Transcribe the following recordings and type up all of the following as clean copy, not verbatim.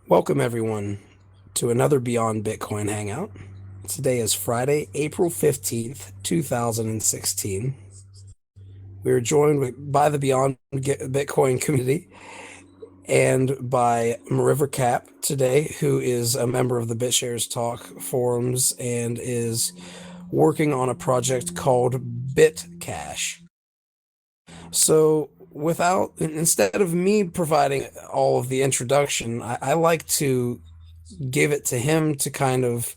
Welcome, everyone, to another Beyond Bitcoin Hangout. Today is Friday, April 15th, 2016. We are joined by the Beyond Bitcoin community and by Merivercap today, who is a member of the BitShares Talk forums and is working on a project called bitCash. So, instead of me providing all of the introduction, I like to give it to him to kind of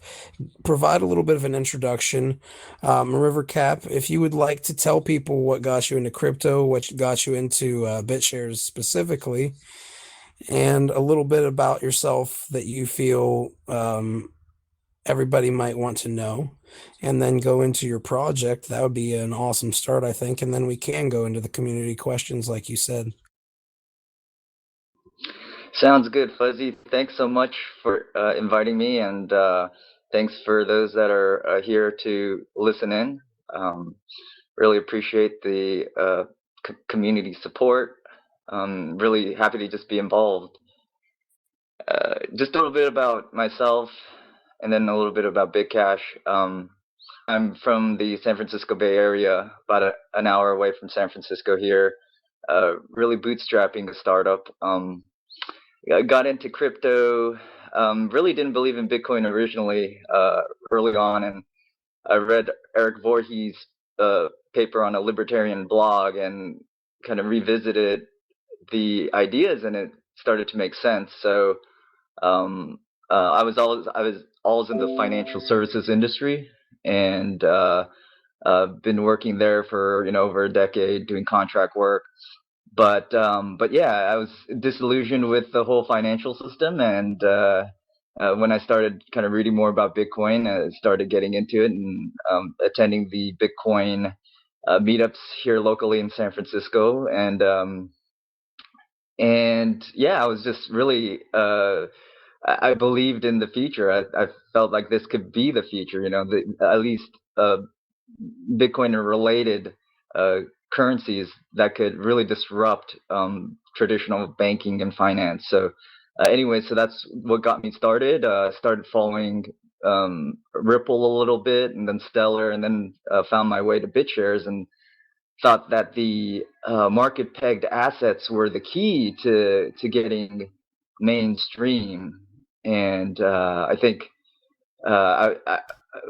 provide a little bit of an introduction. River Cap, if you would like to tell people what got you into crypto, what got you into BitShares specifically, and a little bit about yourself that you feel everybody might want to know, and then go into your project, that would be an awesome start, I think. And then we can go into the community questions, like you said. Sounds good, Fuzzy. Thanks so much for inviting me, and thanks for those that are here to listen in. Really appreciate the community support. Really happy to just be involved. Just a little bit about myself, and then a little bit about bitCash. I'm from the San Francisco Bay Area, about an hour away from San Francisco here. Really bootstrapping a startup. I got into crypto. Really didn't believe in Bitcoin originally, early on, and I read Eric Voorhees' paper on a libertarian blog and kind of revisited the ideas, and it started to make sense. So I was always in the financial services industry, and been working there for over a decade doing contract work. But yeah, I was disillusioned with the whole financial system, and when I started kind of reading more about Bitcoin, I started getting into it and attending the Bitcoin meetups here locally in San Francisco, and yeah, I was just really I believed in the future. I felt like this could be the future, at least Bitcoin and related uh, currencies that could really disrupt traditional banking and finance. So, anyway, so that's what got me started. Started following Ripple a little bit, and then Stellar, and then found my way to BitShares, and thought that the market pegged assets were the key to getting mainstream. And I think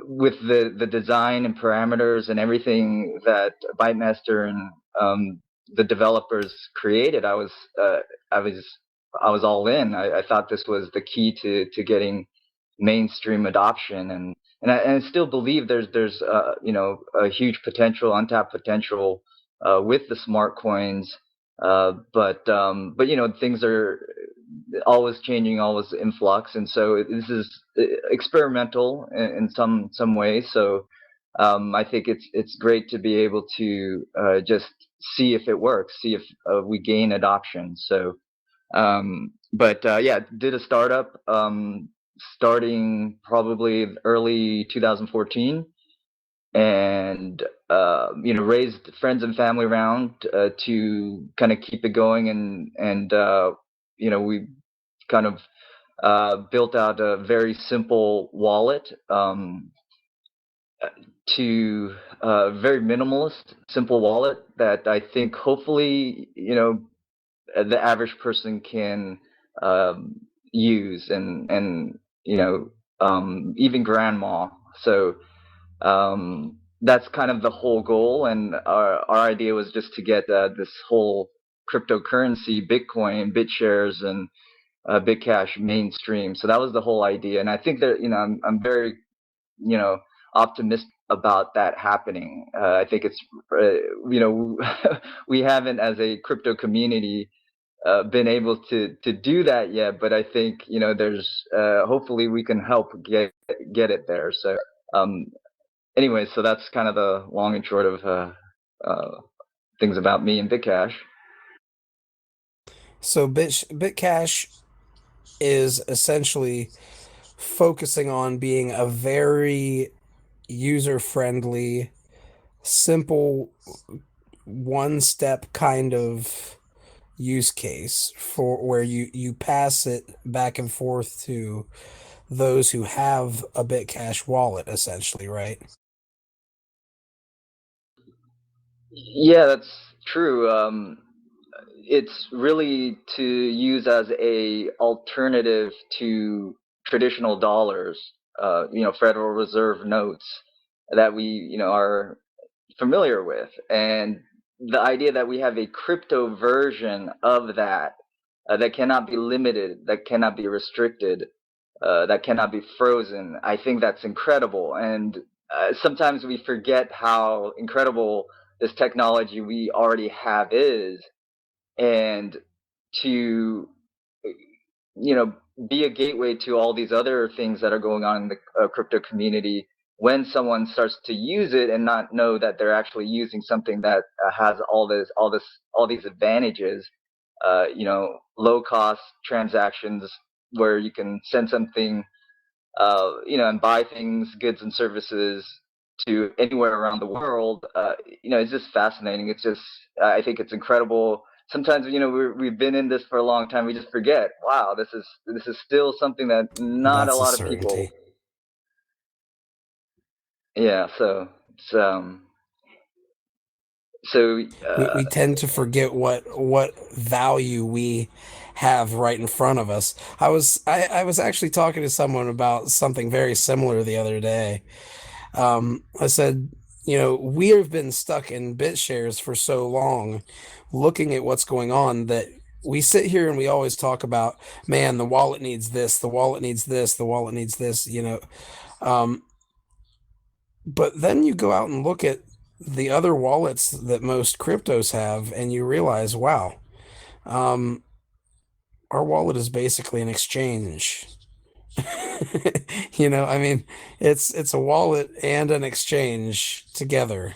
with the design and parameters and everything that Bytemaster and the developers created, I was I was all in. I thought this was the key to getting mainstream adoption, and I still believe there's a huge potential, untapped potential with the smart coins. But things are always changing, always in flux, and so this is experimental in some ways. So I think it's great to be able to just see if it works, see if we gain adoption. So, but yeah, did a startup starting probably early 2014, and raised friends and family around to kind of keep it going, and we kind of built out a very simple wallet, to very minimalist, simple wallet that I think hopefully the average person can use, and even grandma. So that's kind of the whole goal, and our idea was just to get this whole cryptocurrency, Bitcoin, BitShares, and bitcash mainstream. So that was the whole idea, and I think that I'm very optimistic about that happening. I think it's we haven't, as a crypto community, been able to do that yet, but I think there's hopefully we can help get it there. So um, anyway, so that's kind of the long and short of things about me and bitcash. So Bitcash is essentially focusing on being a very user-friendly, simple, one-step kind of use case for where you pass it back and forth to those who have a bitcash wallet essentially, right? Yeah, that's true. It's really to use as a alternative to traditional dollars, Federal Reserve notes that we, are familiar with. And the idea that we have a crypto version of that that cannot be limited, that cannot be restricted, that cannot be frozen, I think that's incredible. And sometimes we forget how incredible this technology we already have is, and to you know be a gateway to all these other things that are going on in the crypto community. When someone starts to use it and not know that they're actually using something that has all these advantages, low cost transactions where you can send something, and buy things, goods and services to anywhere around the world. It's just fascinating. It's just, I think it's incredible. Sometimes, we've been in this for a long time. We just forget. Wow, this is still something that not a That's a lot of people. certainty. Yeah. So We tend to forget what value we have right in front of us. I was actually talking to someone about something very similar the other day. I said, we have been stuck in bit shares for so long, looking at what's going on, that we sit here and we always talk about, man, the wallet needs this, the wallet needs this, the wallet needs this. Um, but then you go out and look at the other wallets that most cryptos have, and you realize, wow, um, our wallet is basically an exchange. I mean, it's a wallet and an exchange together.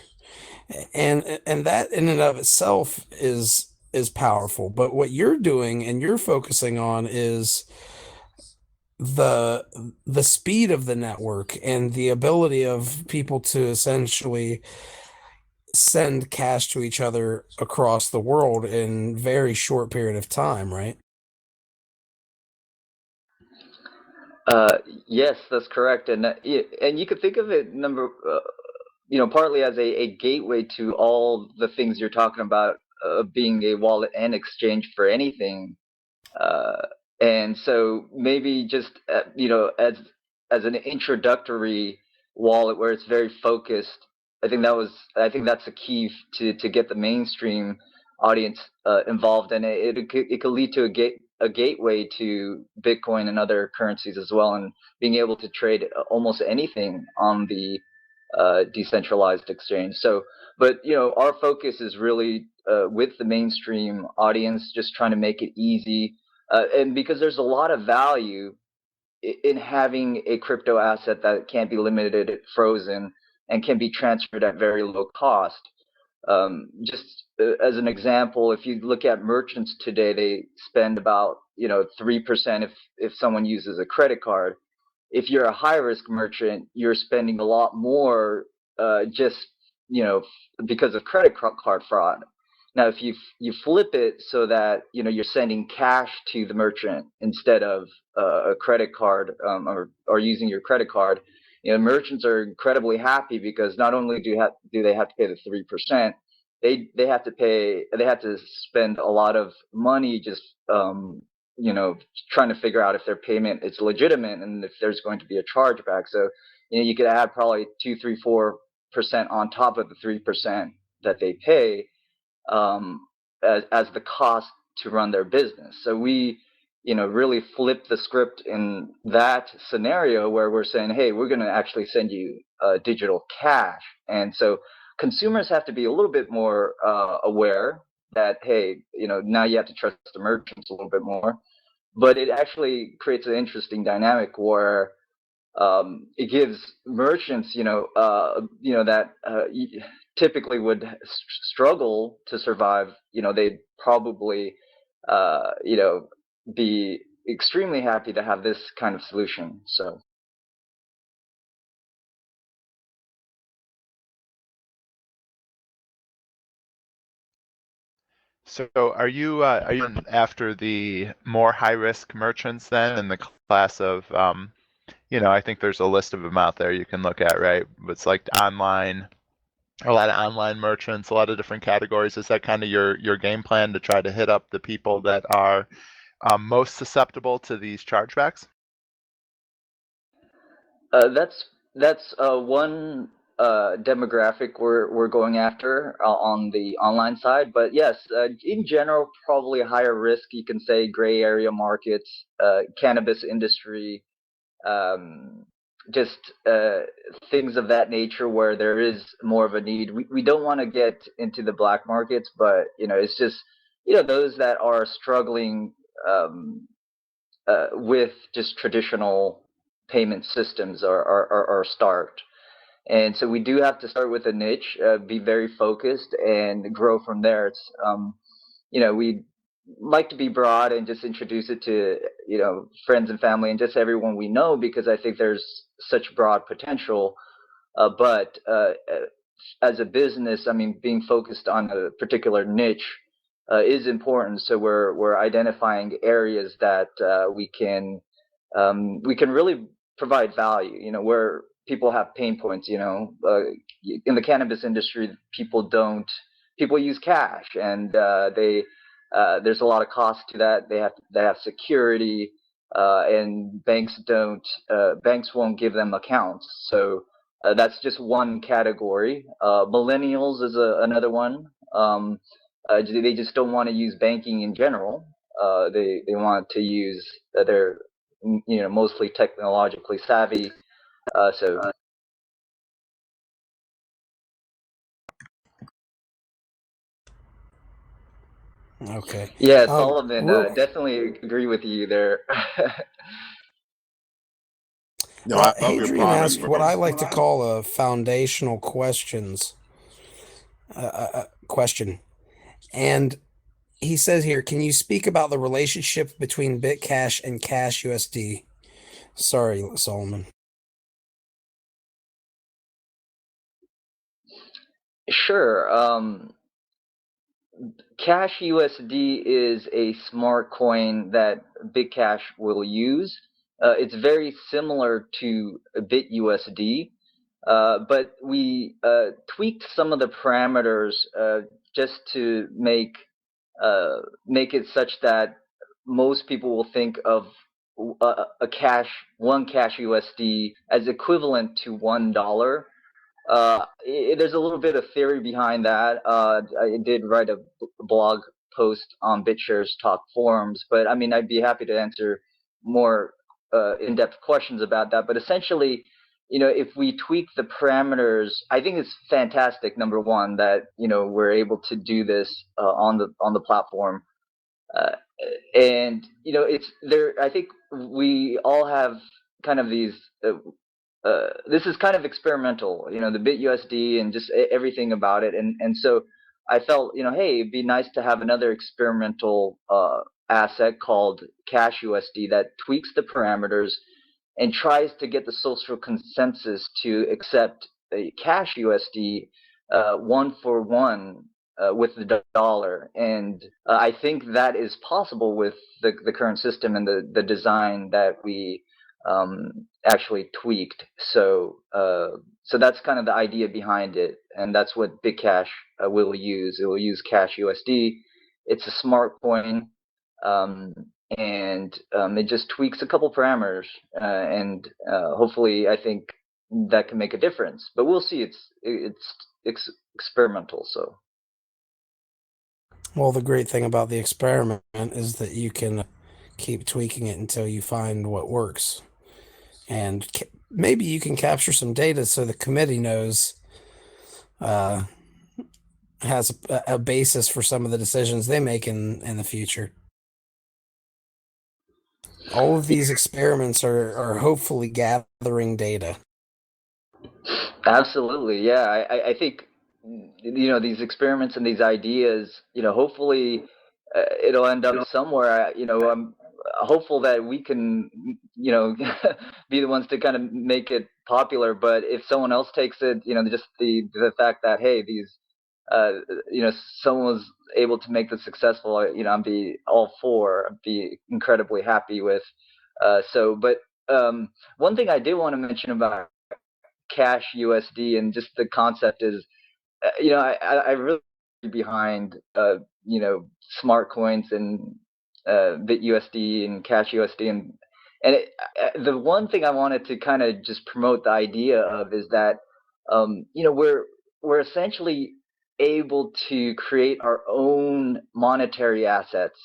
And that in and of itself is powerful. But what you're doing and you're focusing on is the the speed of the network and the ability of people to essentially send cash to each other across the world in very short period of time, right? uh, yes, that's correct. And you could think of it partly as a gateway to all the things you're talking about, being a wallet and exchange for anything. uh, and so maybe just as an introductory wallet where it's very focused. I think that's the key to get the mainstream audience involved, and it could lead to a gateway to Bitcoin and other currencies as well, and being able to trade almost anything on the decentralized exchange. So, but our focus is really with the mainstream audience, just trying to make it easy, and because there's a lot of value in having a crypto asset that can't be limited, frozen, and can be transferred at very low cost. Just as an example, if you look at merchants today, they spend about 3% if someone uses a credit card. If you're a high risk merchant, you're spending a lot more, just you know because of credit card fraud. Now, if you flip it so that you're sending cash to the merchant instead of a credit card, or using your credit card, merchants are incredibly happy, because not only do they have to pay the 3%, they have to spend a lot of money just you know trying to figure out if their payment is legitimate and if there's going to be a chargeback. So you could add probably 2, 3, 4% on top of the 3% that they pay, um, as the cost to run their business. So we, really flip the script in that scenario, where we're saying, hey, we're going to actually send you digital cash. And so consumers have to be a little bit more aware that, hey, now you have to trust the merchants a little bit more. But it actually creates an interesting dynamic where it gives merchants, that typically would struggle to survive. They'd probably, be extremely happy to have this kind of solution. So, So are you after the more high risk merchants then in the class of I think there's a list of them out there you can look at, right? It's like online, a lot of online merchants, a lot of different categories. Is that kind of your game plan to try to hit up the people that are most susceptible to these chargebacks? That's one demographic we're going after on the online side. But yes, in general, probably higher risk. You can say gray area markets, cannabis industry, um, just things of that nature where there is more of a need. We don't want to get into the black markets, but it's just those that are struggling um, with just traditional payment systems are starved. And so we do have to start with a niche, be very focused, and grow from there. It's we like to be broad and just introduce it to friends and family and just everyone we know, because I think there's such broad potential. But as a business, I mean, being focused on a particular niche is important. So we're identifying areas that we can really provide value. Where people have pain points. In the cannabis industry, people use cash, and they there's a lot of cost to that. They have security, and banks won't give them accounts. So that's just one category. Millennials is another one. They just don't want to use banking in general. They want to use their mostly technologically savvy. So Okay. yeah, Solomon, Real definitely agree with you there. No, I Well, love your Hadrian product, asked what bro. I like to call a foundational question, and he says here, can you speak about the relationship between bitcash and cash USD? Sorry, Solomon. Sure. Cash USD is a smart coin that bitcash will use. It's very similar to BitUSD, but we tweaked some of the parameters just to make it such that most people will think of one cash USD as equivalent to $1. There's a little bit of theory behind that. I did write a blog post on BitShares Talk forums, but I mean, I'd be happy to answer more in-depth questions about that. But essentially, if we tweak the parameters, I think it's fantastic. Number one, that we're able to do this on the platform, uh, and it's there. I think we all have kind of these. This is kind of experimental, the BitUSD and just everything about it, and so I felt, hey, it'd be nice to have another experimental asset called Cash USD that tweaks the parameters and tries to get the social consensus to accept a Cash USD one for one with the dollar, and I think that is possible with the current system and the design that we actually tweaked. So that's kind of the idea behind it, and that's what bitcash will use. It will use cash USD. It's a smart coin, um, and it just tweaks a couple parameters, and hopefully, I think that can make a difference. But we'll see. It's experimental, so. Well, the great thing about the experiment is that you can keep tweaking it until you find what works. And maybe you can capture some data so the committee knows, uh, has a basis for some of the decisions they make in the future. All of these experiments are hopefully gathering data. Absolutely, yeah. I think these experiments and these ideas, hopefully it'll end up somewhere. I'm hopeful that we can, be the ones to kind of make it popular. But if someone else takes it, just the fact that, hey, someone was able to make this successful, I'd be all for. I'd be incredibly happy with. But one thing I did want to mention about Cash USD and just the concept is, I really behind smart coins and BitUSD and Cash USD the one thing I wanted to kind of just promote the idea of is that we're essentially able to create our own monetary assets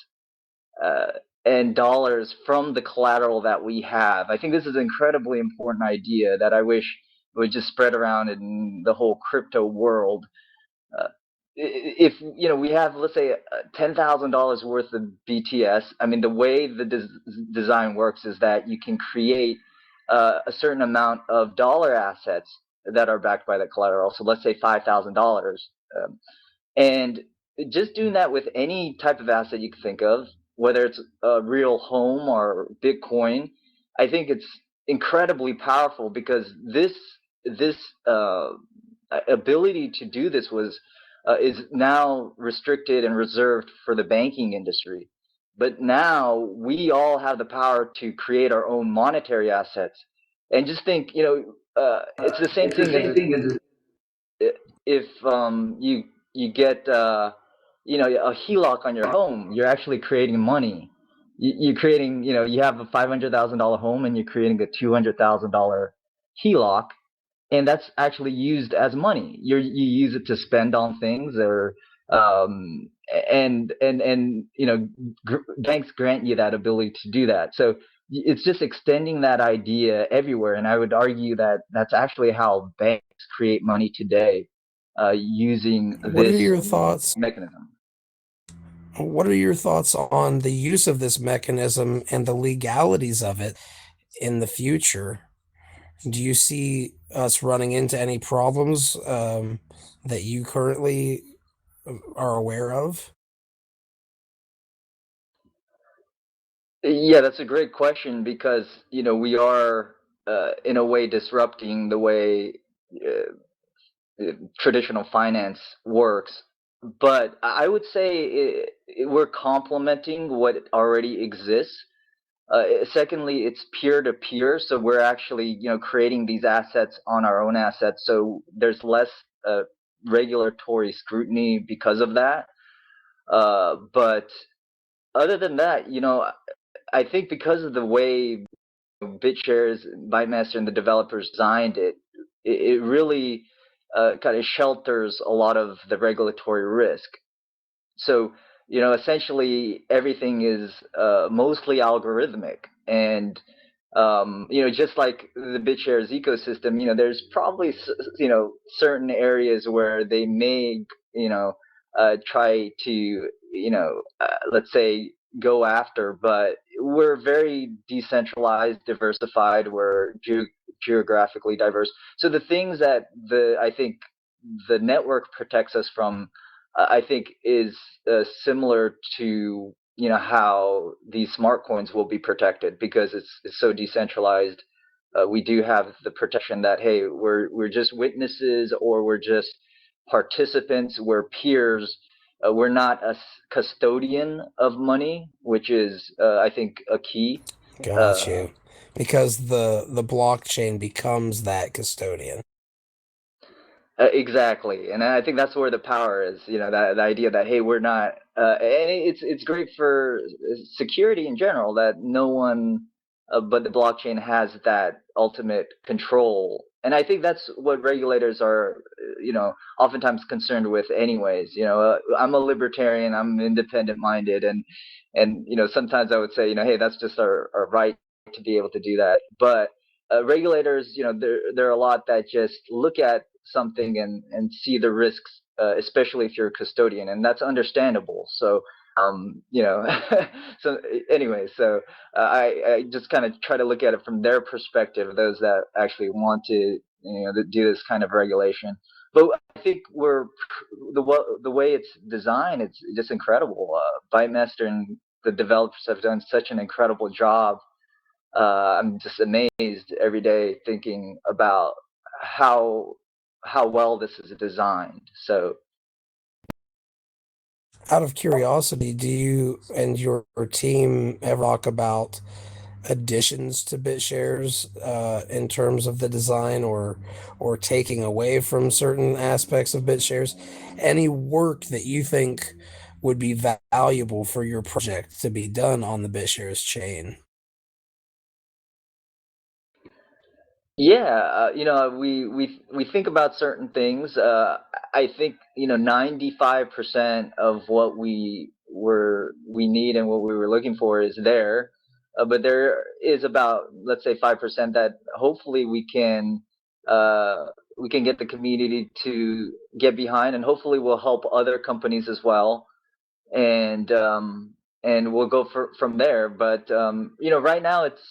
uh, and dollars from the collateral that we have. I think this is an incredibly important idea that I wish would just spread around in the whole crypto world. uh, if we have, let's say, $10,000 worth of BTS. I mean, the way the design works is that you can create a certain amount of dollar assets that are backed by the collateral. So let's say $5,000, and just doing that with any type of asset you can think of, whether it's a real home or Bitcoin. I think it's incredibly powerful because this ability to do this is now restricted and reserved for the banking industry. But now we all have the power to create our own monetary assets. And just think, it's the same It's the thing as same thing as if you get a HELOC on your home. You're actually creating money. You're creating, you have a $500,000 home and you're creating a $200,000 HELOC, and that's actually used as money. You use it to spend on things, or and banks grant you that ability to do that. So it's just extending that idea everywhere, and I would argue that that's actually how banks create money today, using what are this your thoughts? mechanism. What are your thoughts on the use of this mechanism and the legalities of it in the future? Do you see us running into any problems that you currently are aware of? Yeah, that's a great question because we are in a way disrupting the way traditional finance works. But I would say we're complementing what already exists. Secondly, it's peer to peer, so we're actually creating these assets on our own assets, so there's less regulatory scrutiny because of that. But other than that, I think because of the way BitShares, ByteMaster, and the developers designed it, it really kind of shelters a lot of the regulatory risk. So, essentially everything is mostly algorithmic, and just like the BitShares ecosystem, there's probably certain areas where they may try to let's say go after, but we're very decentralized, diversified, we're geographically diverse. So the things that the I think the network protects us from, I think, is similar to how these smart coins will be protected because it's so decentralized. We do have the protection that, hey, we're just witnesses, or we're just participants, we're peers. We're not a custodian of money, which is I think a key. Got Uh, you. Because the blockchain becomes that custodian. Exactly, and I think that's where the power is. That the idea that, hey, we're not, and it's great for security in general that no one, but the blockchain has that ultimate control, and I think that's what regulators are, oftentimes concerned with. Anyways, I'm a libertarian, I'm independent minded, and sometimes I would say, hey, that's just our right to be able to do that, but regulators, there are a lot that just look at something and see the risks, especially if you're a custodian, and that's understandable. So, so anyway, so I just kind of try to look at it from their perspective, those that actually want to, do this kind of regulation. But I think the way it's designed, it's just incredible. ByteMaster and the developers have done such an incredible job. I'm just amazed every day thinking about how how well this is designed. So Out of curiosity, do you and your team ever talk about additions to BitShares in terms of the design or taking away from certain aspects of BitShares? Any work that you think would be valuable for your project to be done on the BitShares chain? Yeah, we think about certain things. I think 95% of what we need and what we were looking for is there, but there is about, let's say, 5% that hopefully uh, we can get the community to get behind, and hopefully will help other companies as well, and we'll go from there. But right now it's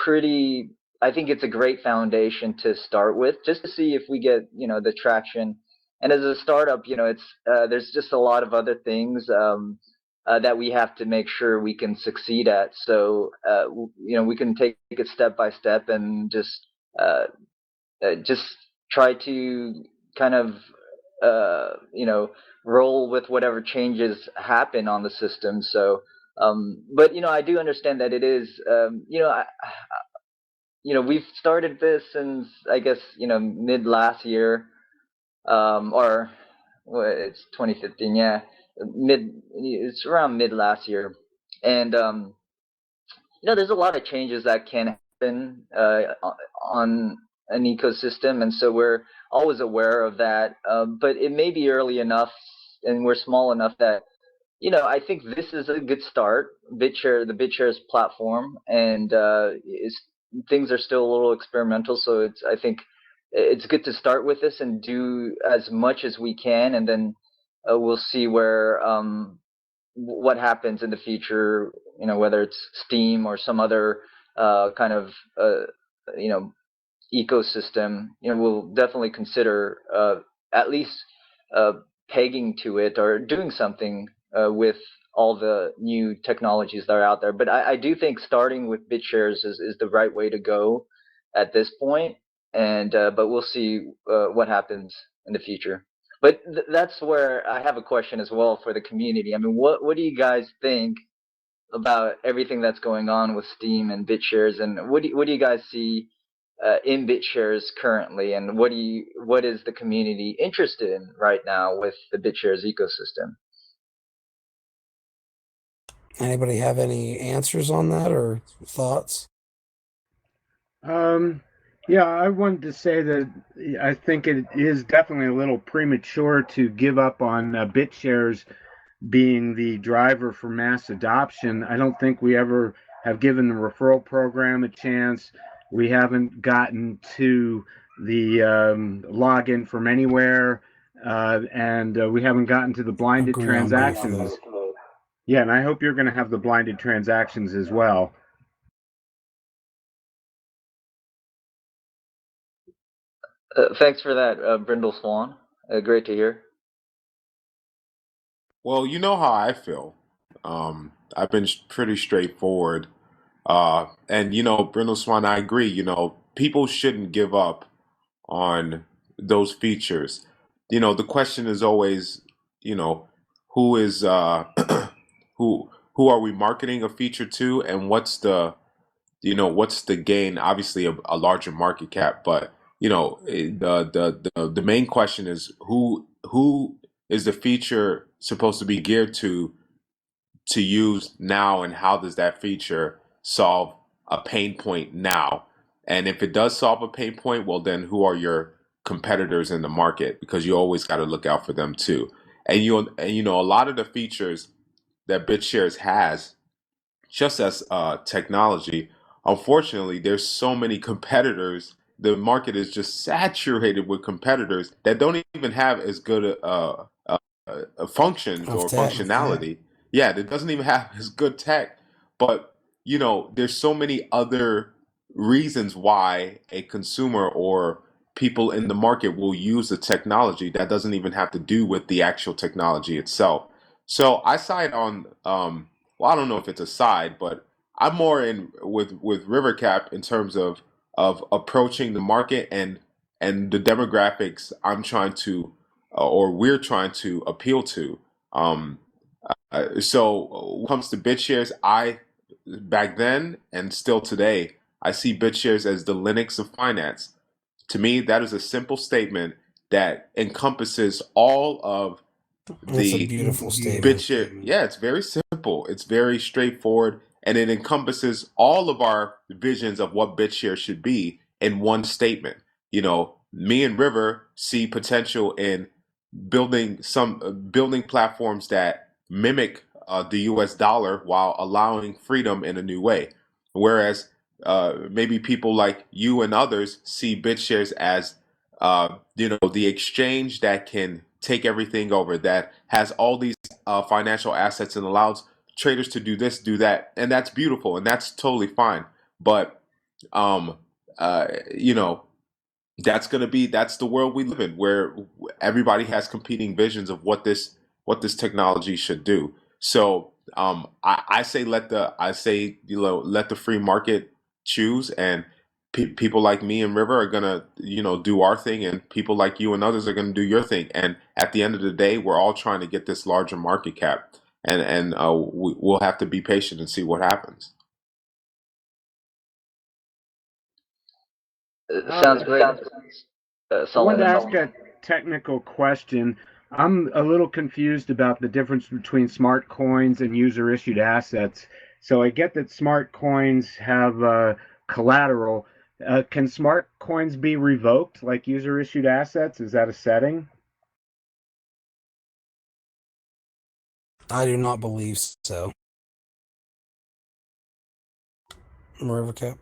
pretty. I think it's a great foundation to start with, just to see if we get the traction. And as a startup, it's there's just a lot of other things that we have to make sure we can succeed at. So we can take it step by step and uh, just try to kind of roll with whatever changes happen on the system. So but I do understand that it is we've started this since, I guess, mid last year, or well, it's 2015, yeah, it's around mid last year. And there's a lot of changes that can happen on an ecosystem, and so we're always aware of that. But it may be early enough, and we're small enough that I think this is a good start. The BitShares platform, and things are still a little experimental, so I think it's good to start with this and do as much as we can, and then we'll see what happens in the future. Whether it's Steam or some other kind of you know ecosystem. We'll definitely consider at least uh, pegging to it or doing something with all the new technologies that are out there. But I do think starting with BitShares is the right way to go at this point. And but we'll see what happens in the future. But that's where I have a question as well for the community. I mean, what do you guys think about everything that's going on with Steam and BitShares, and what do you guys see in BitShares currently, and what is the community interested in right now with the BitShares ecosystem? Anybody have any answers on that or thoughts? Um, yeah, I wanted to say that I think it is definitely a little premature to give up on BitShares being the driver for mass adoption. I don't think we ever have given the referral program a chance. We haven't gotten to the login from anywhere, and we haven't gotten to the blinded Agree on both of transactions. those. Yeah, and I hope you're going to have the blinded transactions as well. Thanks for that, Brindle Swan. Great to hear. Well, you know how I feel. I've been pretty straightforward. And, Brindle Swan, I agree. People shouldn't give up on those features. The question is always, you know, who is who are we marketing a feature to, and what's the gain? Obviously, a larger market cap, but the main question is who is the feature supposed to be geared to use now, and how does that feature solve a pain point now? And if it does solve a pain point, well, then who are your competitors in the market? Because you always got to look out for them too. And a lot of the features that BitShares has, just as technology, unfortunately, there's so many competitors. The market is just saturated with competitors that don't even have as good functions Of or tech. functionality. Yeah, it doesn't even have as good tech. But there's so many other reasons why a consumer or people in the market will use the technology that doesn't even have to do with the actual technology itself. So I side on well, I don't know if it's a side, but I'm more in with Rivercap in terms of approaching the market and the demographics I'm trying to or we're trying to appeal to. So when it comes to BitShares, back then and still today, I see BitShares as the Linux of finance. To me, that is a simple statement that encompasses all of That's a the beautiful statement. BitShare. Yeah, it's very simple. It's very straightforward, and it encompasses all of our visions of what BitShare should be in one statement. Me and River see potential in building platforms that mimic the U.S. dollar while allowing freedom in a new way. Whereas maybe people like you and others see BitShares as the exchange that can take everything over, that has all these financial assets and allows traders to do this, do that, and that's beautiful and that's totally fine. But um, uh, you know, that's the world we live in, where everybody has competing visions of what this technology should do. So I say let the free market choose, and people like me and River are gonna do our thing, and people like you and others are gonna do your thing. And at the end of the day, we're all trying to get this larger market cap, and we'll have to be patient and see what happens. Sounds great. I wanted to Solomon. ask a technical question. I'm a little confused about the difference between smart coins and user issued assets. So I get that smart coins have collateral. Can smart coins be revoked like user issued assets? Is that a setting? I do not believe so. Merivercap.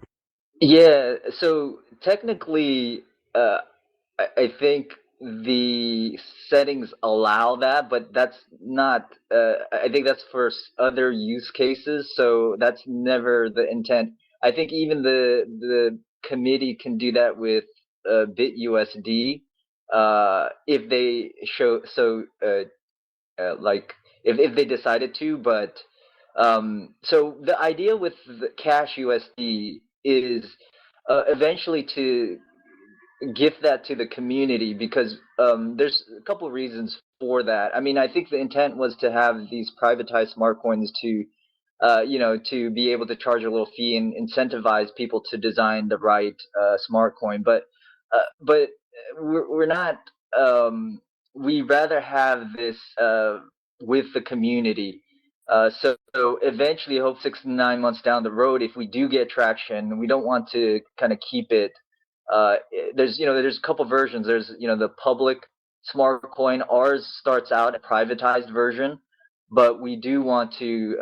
Yeah, so technically, I think the settings allow that, but that's not. I think that's for other use cases, so that's never the intent. I think even the committee can do that with BitUSD if they show so like if they decided to, but so the idea with the Cash USD is eventually to gift that to the community because there's a couple of reasons for that. I mean, I think the intent was to have these privatized smart coins to, to be able to charge a little fee and incentivize people to design the right smart coin. But we're not. We rather have this with the community. So eventually, I hope 6 to 9 months down the road, if we do get traction, we don't want to kind of keep it there's a couple versions. There's the public smart coin. Ours starts out a privatized version, but we do want to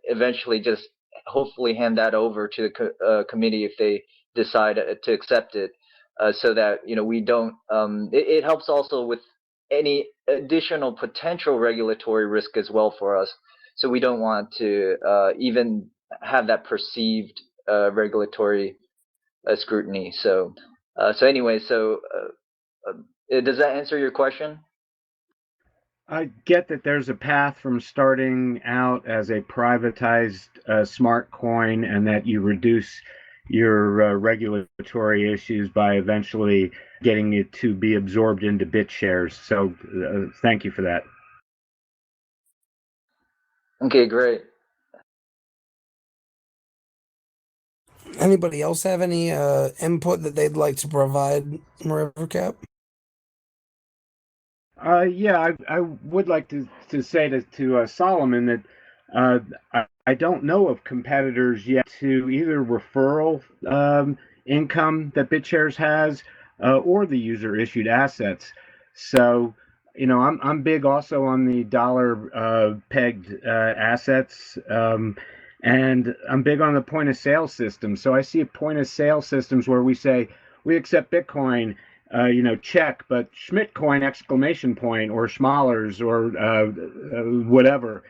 eventually just hopefully hand that over to the committee if they decide to accept it, so that we don't. It helps also with any additional potential regulatory risk as well for us. So we don't want to even have that perceived regulatory scrutiny. So anyway, does that answer your question? I get that there's a path from starting out as a privatized smart coin and that you reduce your regulatory issues by eventually getting it to be absorbed into BitShares. So thank you for that. Okay, great. Anybody else have any input that they'd like to provide, Merivercap? Yeah, I would like to say to Solomon that I don't know of competitors yet to either referral income that BitShares has or the user issued assets. So, I'm big also on the dollar pegged assets. And I'm big on the point of sale system. So I see point of sale systems where we say we accept Bitcoin, check, but Schmidt coin exclamation point or Schmallers or whatever,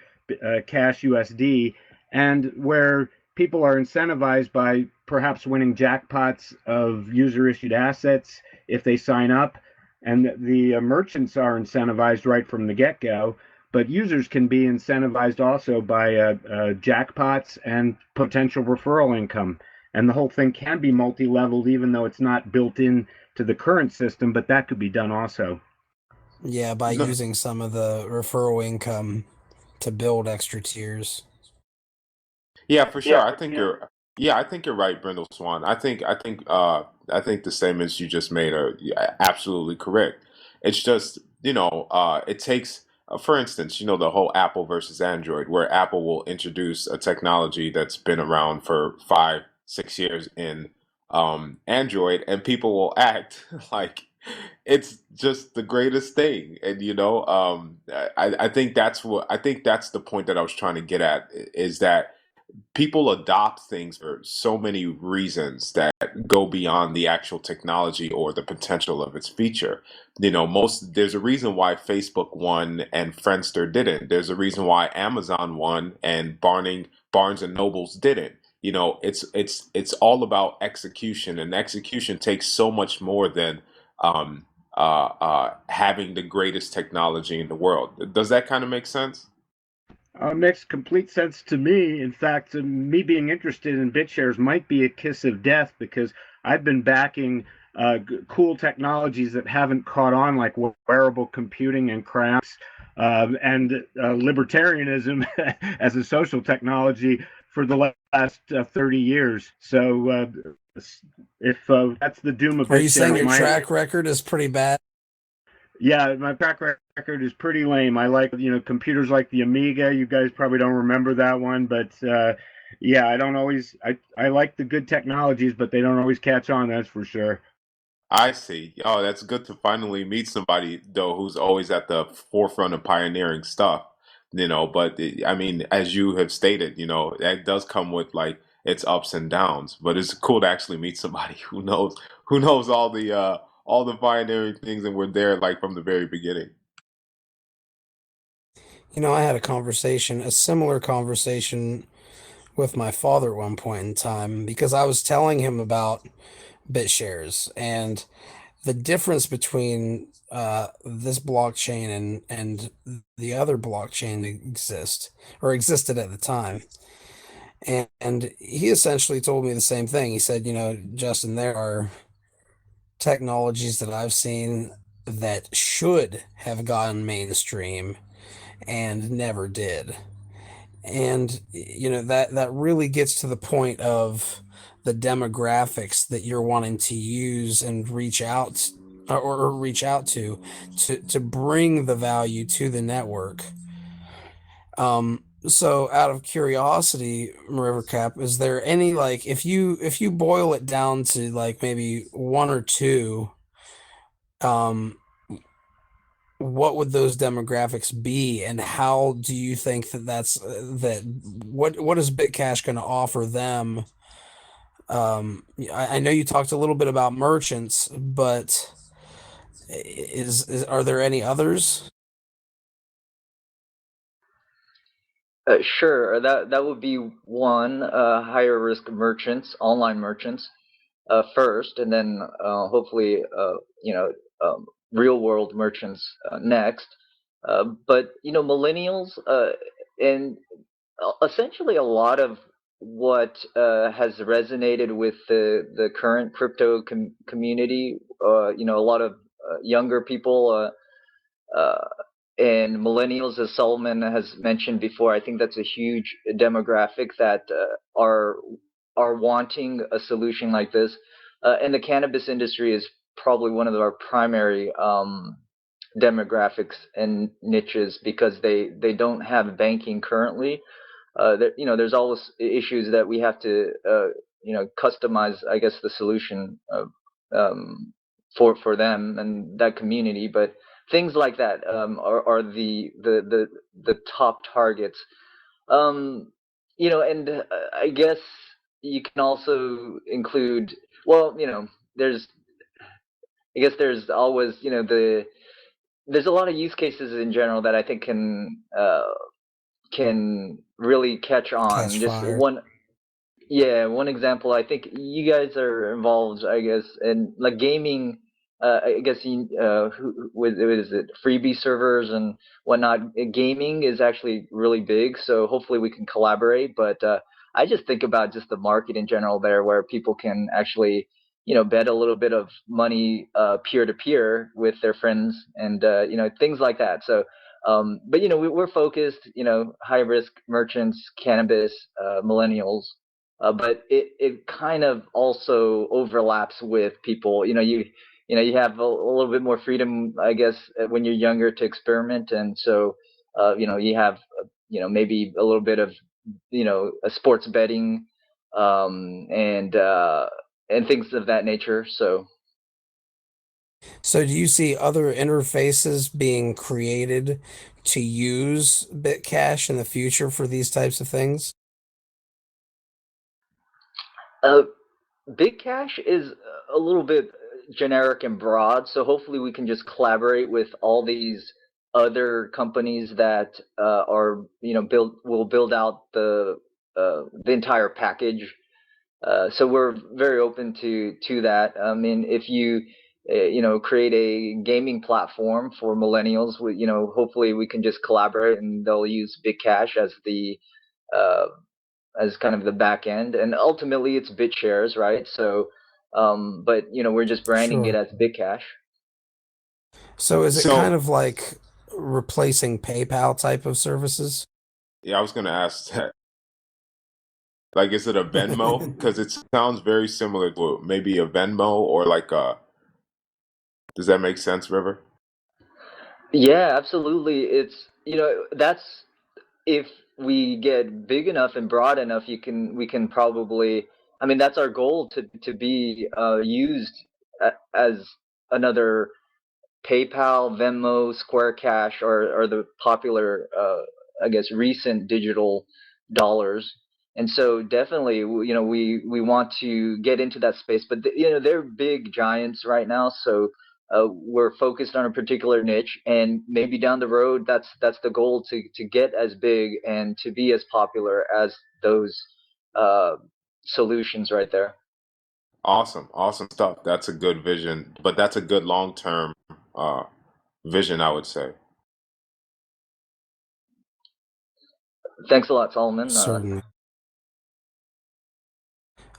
Cash USD, and where people are incentivized by perhaps winning jackpots of user issued assets if they sign up, and the merchants are incentivized right from the get go. But users can be incentivized also by jackpots and potential referral income. And the whole thing can be multi-leveled, even though it's not built in to the current system, but that could be done also. Yeah, by No, using some of the referral income to build extra tiers. yeah, for sure. I think you're right, Brindle Swan. I think the statements you just made are, yeah, absolutely correct. It's just, it takes, for instance, the whole Apple versus Android, where Apple will introduce a technology that's been around for 5, 6 years in Android, and people will act like it's just the greatest thing. And I think that's the point that I was trying to get at, is that people adopt things for so many reasons that go beyond the actual technology or the potential of its feature. There's a reason why Facebook won and Friendster didn't. There's a reason why Amazon won and Barnes and Nobles didn't. It's all about execution, and execution takes so much more than um, having the greatest technology in the world. Does that kind of make sense? Makes complete sense to me. In fact, me being interested in BitShares might be a kiss of death because I've been backing cool technologies that haven't caught on, like wearable computing and crafts, and libertarianism as a social technology for the last 30 years. So if that's the doom of Are you saying BitShares, your track record is pretty bad? yeah, my track record is pretty lame. I like, computers like the Amiga. You guys probably don't remember that one, but yeah, I don't always. I like the good technologies, but they don't always catch on. That's for sure. I see. Oh, that's good to finally meet somebody though who's always at the forefront of pioneering stuff. But I mean, as you have stated, that does come with like its ups and downs. But it's cool to actually meet somebody who knows all the pioneering things, and we're there like from the very beginning. I had a similar conversation with my father at one point in time because I was telling him about BitShares and the difference between this blockchain and the other blockchain that existed at the time. And he essentially told me the same thing. He said, Justin, there are technologies that I've seen that should have gone mainstream and never did. And that really gets to the point of the demographics that you're wanting to use and reach out to bring the value to the network. So out of curiosity, Merivercap, is there any, like, if you boil it down to like maybe one or two, um what would those demographics be, and how do you think that what is bitcash going to offer them? I know you talked a little bit about merchants, but are there any others? Sure, that would be one, higher risk merchants, online merchants, first, and then hopefully real world merchants next. But millennials, and essentially a lot of what has resonated with the current crypto community. A lot of younger people. Uh, and millennials, as Solomon has mentioned before, I think that's a huge demographic that are wanting a solution like this. And the cannabis industry is probably one of our primary demographics and niches because they don't have banking currently. There's always issues that we have to customize, I guess, the solution for them and that community. But things like that are the top targets. And I guess you can also include. Well, there's I guess there's always there's a lot of use cases in general that I think can really catch Catch on. Just fire. one example. I think you guys are involved, I guess, in like gaming. I guess with what is it, freebie servers and whatnot. Gaming is actually really big, so hopefully we can collaborate. But I just think about just the market in general there, where people can actually, bet a little bit of money peer to peer with their friends, and things like that. So but we're focused, high risk merchants, cannabis, millennials, but it kind of also overlaps with people. You have a little bit more freedom, I guess, when you're younger to experiment, and so you have maybe a little bit of a sports betting, and things of that nature. So So do you see other interfaces being created to use bitcash in the future for these types of things? uh, bitcash is a little bit generic and broad, so hopefully we can just collaborate with all these other companies that are will build out the entire package. So we're very open to that. I mean, if you create a gaming platform for millennials, hopefully we can just collaborate, and they'll use bitcash uh, as kind of the back end, and ultimately it's BitShares, right? So, but we're just branding it Sure. as bitcash. So is it kind So of like replacing PayPal type of services? yeah, I was gonna ask that. Like, is it a Venmo? Because it sounds very similar to maybe a Venmo or like a. Does that make sense, River? Yeah, absolutely. It's that's if we get big enough and broad enough, we can probably. I mean, that's our goal to be used as another PayPal, Venmo, Square Cash are the popular, I guess, recent digital dollars. And so definitely, we want to get into that space, but they're big giants right now. So we're focused on a particular niche, and maybe down the road, that's the goal, to get as big and to be as popular as those uh, solutions right there. Awesome, awesome stuff. That's a good vision, but that's a good long term uh, vision, I would say. Thanks a lot, Solomon. Certainly.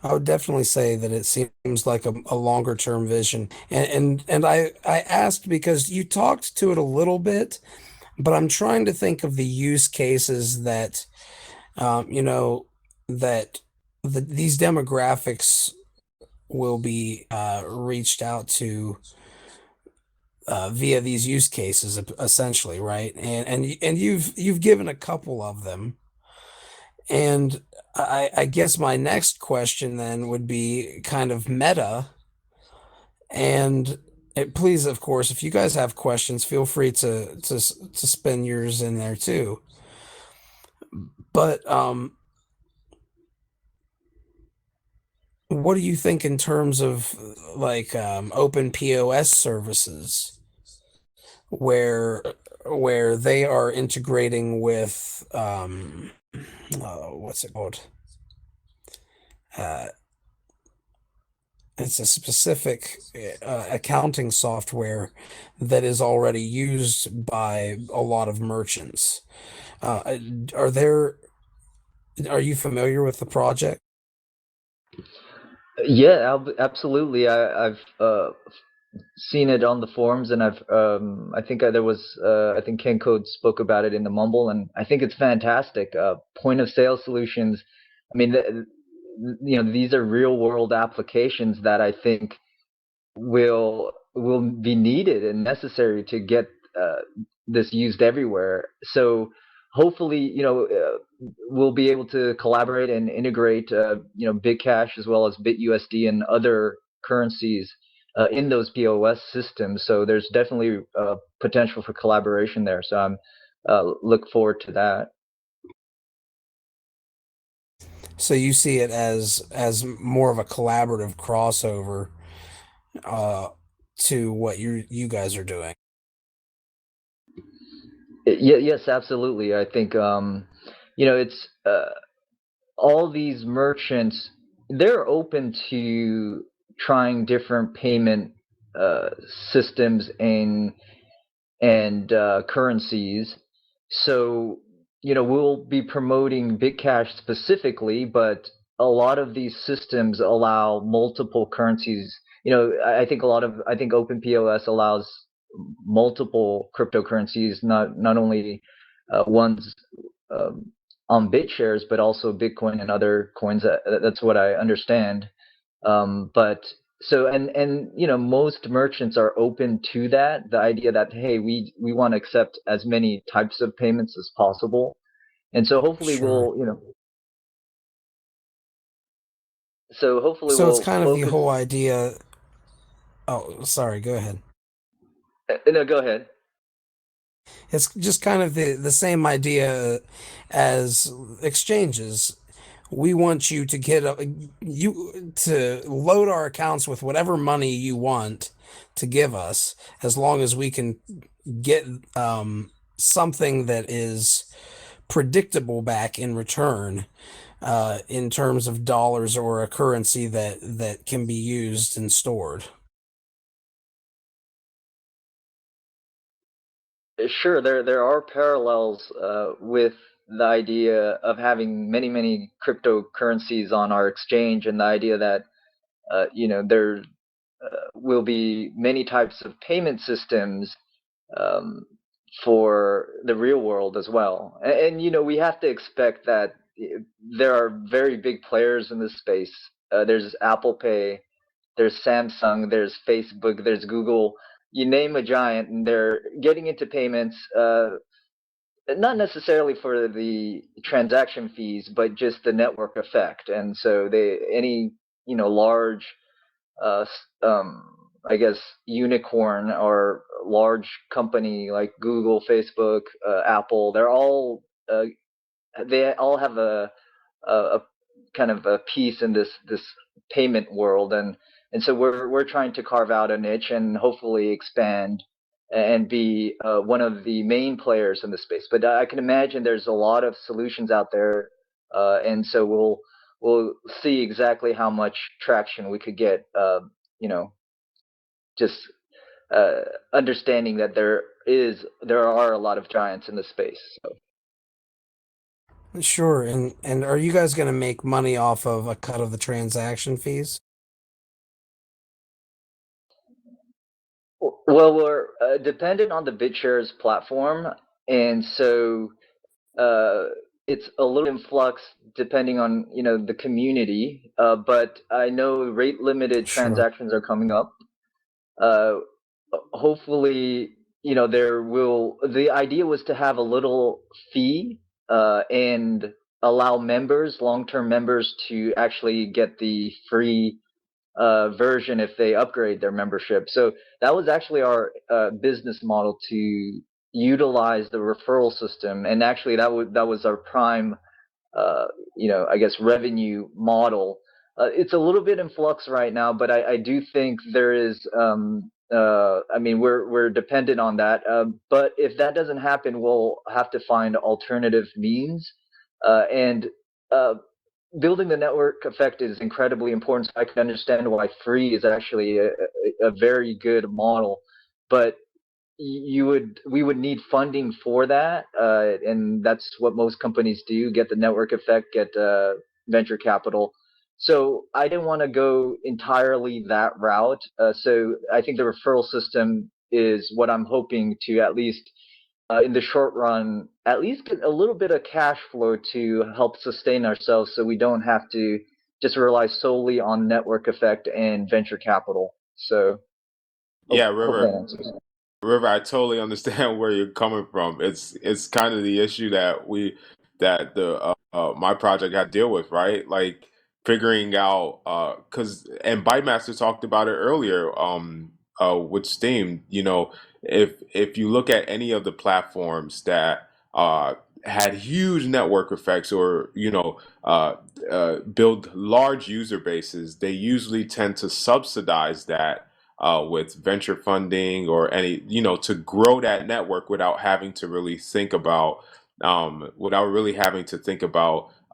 I would definitely say that it seems like a longer term vision. And I asked because you talked to it a little bit, but I'm trying to think of the use cases that you know that these demographics will be reached out to via these use cases, essentially, right? And you've given a couple of them, and I guess my next question then would be kind of meta, and please, of course, if you guys have questions, feel free to spin yours in there too. But what do you think in terms of like open POS services where they are integrating with what's it called? Uh, it's a specific accounting software that is already used by a lot of merchants. Are there? Are you familiar with the project? Yeah, absolutely. I've seen it on the forums, and I think there was I think Ken Code spoke about it in the Mumble, and I think it's fantastic. Point of sale solutions. I mean, these are real world applications that I think will be needed and necessary to get this used everywhere. So hopefully, we'll be able to collaborate and integrate, BitCash as well as BitUSD and other currencies in those POS systems. So there's definitely potential for collaboration there. So I'm look forward to that. So you see it as more of a collaborative crossover uh, to what you guys are doing. Yeah, yes, absolutely. I think it's all these merchants, they're open to trying different payment uh, systems and currencies. So we'll be promoting bitcash specifically, but a lot of these systems allow multiple currencies. I think OpenPOS allows multiple cryptocurrencies, not only ones um, on BitShares, but also Bitcoin and other coins. That's what I understand. But so and most merchants are open to that. The idea that, hey, we want to accept as many types of payments as possible, and so hopefully Sure. So it's we'll kind of the focus. whole idea. Oh, sorry, go ahead. No, go ahead. It's just kind of the same idea as exchanges. We want you to you to load our accounts with whatever money you want to give us, as long as we can get something that is predictable back in return, in terms of dollars or a currency that can be used and stored. Sure, there are parallels with the idea of having many cryptocurrencies on our exchange, and the idea that there will be many types of payment systems um, for the real world as well. And we have to expect that there are very big players in this space. There's Apple Pay, there's Samsung, there's Facebook, there's Google. You name a giant, and they're getting into payments. Not necessarily for the transaction fees, but just the network effect. And so any large, uh, I guess, unicorn or large company like Google, Facebook, Apple, uh, they all have a kind of a piece in this payment world, and so we're trying to carve out a niche and hopefully expand and be one of the main players in the space. But I can imagine there's a lot of solutions out there, and so we'll see exactly how much traction we could get. You know, just uh, understanding that there are a lot of giants in the space. So. Sure. And are you guys going to make money off of a cut of the transaction fees? Well, we're dependent on the BitShares platform, and so uh, it's a little in flux depending on the community. But I know rate limited Sure. transactions are coming up. Uh, Hopefully, there will. The idea was to have a little fee and allow members, long-term members, to actually get the free version if they upgrade their membership. So that was actually our business model, to utilize the referral system, and actually that was our prime, uh, I guess, revenue model. It's a little bit in flux right now, but I do think there is. I mean, we're dependent on that. But if that doesn't happen, we'll have to find alternative means, and uh, building the network effect is incredibly important. So I can understand why free is actually a very good model, but we would need funding for that, and that's what most companies do: get the network effect, get venture capital. So I didn't want to go entirely that route. So I think the referral system is what I'm hoping to, at least in the short run, at least get a little bit of cash flow to help sustain ourselves, so we don't have to just rely solely on network effect and venture capital. So Yeah, hope that River. answers. River, I totally understand where you're coming from. It's kind of the issue that the my project had to deal with, right? Like figuring out because and Bytemaster talked about it earlier with Steam. If you look at any of the platforms that had huge network effects, or build large user bases, they usually tend to subsidize that with venture funding or any, to grow that network without having to really think about,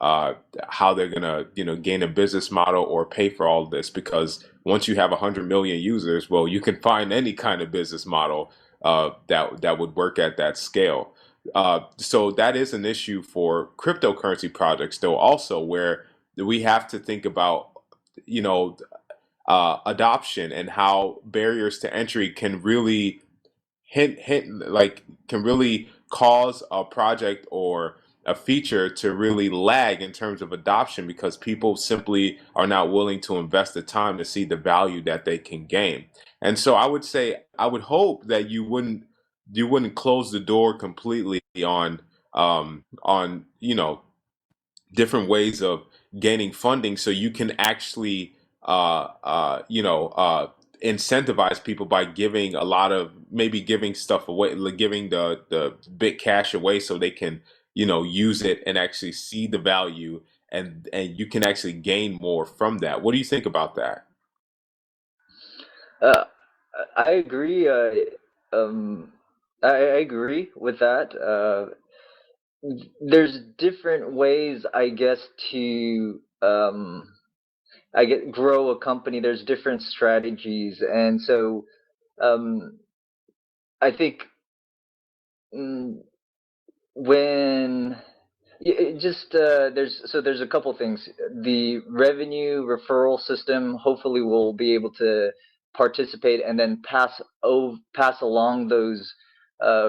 uh, how they're gonna, gain a business model or pay for all of this. Because once you have 100 million users, well, you can find any kind of business model that would work at that scale. So that is an issue for cryptocurrency projects, though, also where we have to think about, you know, adoption and how barriers to entry can really can really cause a project or a feature to really lag in terms of adoption because people simply are not willing to invest the time to see the value that they can gain. And so I would say I would hope that you wouldn't close the door completely on different ways of gaining funding so you can actually incentivize people by giving a lot of maybe giving stuff away, like giving the bit cash away so they can use it and actually see the value, and you can actually gain more from that. What do you think about that? Uh, I agree. I agree with that. There's different ways, I guess, to grow a company. There's different strategies, and so um, I think mm, when it just there's a couple things. The revenue referral system hopefully will be able to participate and then pass along those